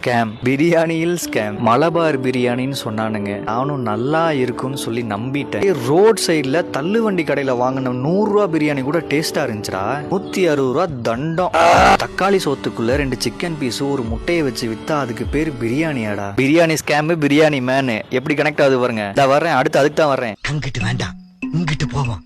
Scam, பிரியாணியில் scam. Malabar பிரியாணின்னு சொன்னானுங்க. நானும் நல்லா இருக்கும்னு சொல்லி நம்பிட்டேன். ரோட் சைட்ல தள்ளு வண்டி கடையில வாங்கின 100 ரூபா பிரியாணி கூட டேஸ்டா இருந்துச்சுடா. 160 ரூபா தண்டம். தக்காளி சோத்துக்குள்ள 2 சிக்கன் பீஸ் ஒரு முட்டையை வச்சு வித்தா அதுக்கு பேரு பிரியாணியாடா. பிரியாணி ஸ்கேம், பிரியாணி மேனு எப்படி கனெக்ட் ஆகுது பாருங்க. நான் வர்றேன், அடுத்து அதுக்கு தான் வர்றேன். அங்கிட்டு வேண்டாம், இங்கிட்டு போவோம்.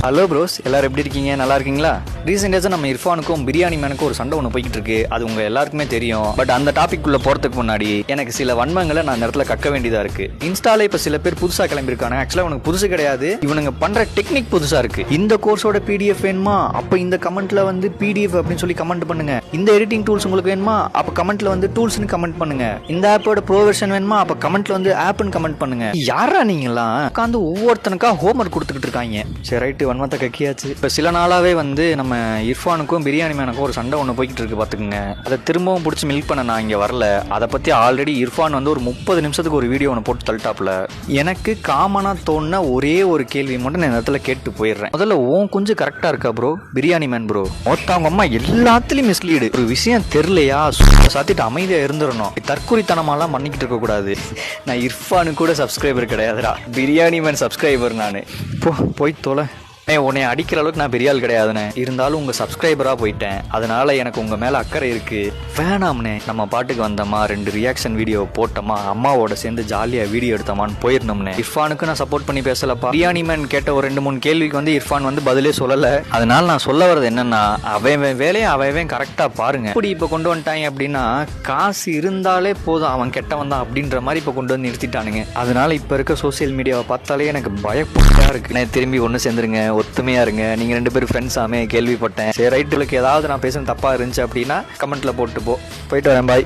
ஹலோ ப்ரோஸ், எல்லாரும் எப்படி இருக்கீங்க? நல்லா இருக்கீங்களா? ரீசெண்ட் டேஸாக நம்ம இர்ஃபானுக்கும் பிரியாணி மேனுக்கும் ஒரு சண்டை ஒன்று போய்கிட்டு இருக்கு. அது உங்க எல்லாருக்குமே தெரியும். பட் அந்த டாபிக் உள்ள போறதுக்கு முன்னாடி எனக்கு சில வன்மங்களை நான் நேரத்தில் கக்க வேண்டியதா இருக்கு. இன்ஸ்டால இப்ப சில பேர் புதுசா கிளம்பிருக்காங்க. ஆக்சுவலா உனக்கு புதுசு கிடையாது, இவனுங்க பண்ற டெக்னிக் புதுசா இருக்கு. இந்த கோர்ஸோட பிடிஎஃப் வேணுமா? அப்ப இந்த கமெண்ட்ல வந்து பிடிஎஃப் அப்படின்னு சொல்லி கமெண்ட் பண்ணுங்க. இந்த எடிட்டிங் டூல்ஸ் உங்களுக்கு வேணுமா? அப்ப கமெண்ட்ல வந்து டூல்ஸ்னு கமெண்ட் பண்ணுங்க. இந்த ஆப்போட ப்ரோ வெர்ஷன் வேணுமா? அப்ப கமெண்ட்ல வந்து ஆப்னு கமெண்ட் பண்ணுங்க. யாரா நீங்களாம் உட்காந்து ஒவ்வொருத்தனுக்கா ஹோம்ஒர்க் கொடுத்துக்கிட்டு இருக்காங்க. சரி ரைட்டு, வன்மத்தை கக்கியாச்சு. இப்போ சில நாளாவே வந்து நம்ம இர்ஃபானுக்கும் பிரியாணி மேனுக்கும் ஒரு சண்டை ஒன்று போய்கிட்டு இருக்கு பார்த்துக்குங்க. அதை திரும்பவும் பிடிச்சி மில்க் பண்ண நான் இங்கே வரல. அதை பற்றி ஆல்ரெடி இர்ஃபான் வந்து ஒரு 30 நிமிஷத்துக்கு ஒரு வீடியோ ஒன்று போட்டு தள்ளிட்டாப்புல. எனக்கு காமனாக தோணுன ஒரே ஒரு கேள்வி மட்டும் நான் இடத்துல கேட்டு போயிடுறேன். முதல்ல உன் கொஞ்சம் கரெக்டாக இருக்கா ப்ரோ? பிரியாணி மேன் ப்ரோ, மொத்தவங்க அம்மா எல்லாத்துலேயும் மிஸ்லீடு. ஒரு விஷயம் தெரியலையா சாத்திட்டு அமைதியாக இருந்துடணும். தற்கொலைத்தனமாலாம் பண்ணிக்கிட்டு இருக்கக்கூடாது. நான் இர்ஃபானு கூட சப்ஸ்கிரைபர் கிடையாதுடா, பிரியாணி மேன் சப்ஸ்கிரைபர் நான். போய் தொலை. உன்னை அடிக்கிற அளவுக்கு நான் பெரிய ஆள் கிடையாதுண்ணே. இருந்தாலும் உங்க சப்ஸ்கிரைபரா போயிட்டேன். அதனால எனக்கு உங்க மேல அக்கறை இருக்கு. வேணாம்னே, நம்ம பாட்டுக்கு வந்தோமா, 2 ரியாக்ஷன் வீடியோ போட்டோமா, அம்மாவோட சேர்ந்து ஜாலியா வீடியோ எடுத்தோமான்னு போயிருந்தோம்னே. இர்ஃபானுக்கு நான் சப்போர்ட் பண்ணி பேசலப்பா. பிரியாணி மேன் கேட்ட ஒரு 2-3 கேள்விக்கு வந்து இர்ஃபான் வந்து பதிலே சொல்லல. அதனால நான் சொல்ல வர்றது என்னன்னா, அவன் வேலையை அவன் கரெக்டா பாருங்க. இப்படி இப்ப கொண்டு வந்துட்டாங்க அப்படின்னா, காசு இருந்தாலே போதும் அவன் கெட்டவன் தான் அப்படின்ற மாதிரி இப்ப கொண்டு வந்து நிறுத்திட்டானுங்க. அதனால இப்ப இருக்க சோசியல் மீடியாவை பார்த்தாலே எனக்கு பயப்பட்டா இருக்கு. நான் திரும்பி ஒண்ணு சேர்ந்துருங்க, ஒத்துமையா இருங்க. நீங்க 2 பேரும் ஃப்ரெண்ட்ஸ் ஆமே கேள்விப்பட்டேன். சரி ரைட்டு, உங்களுக்கு ஏதாவது நான் பேசுறது தப்பா இருந்துச்சு அப்படின்னா கமெண்ட்ல போட்டு போயிட்டு வரேன். பாய்.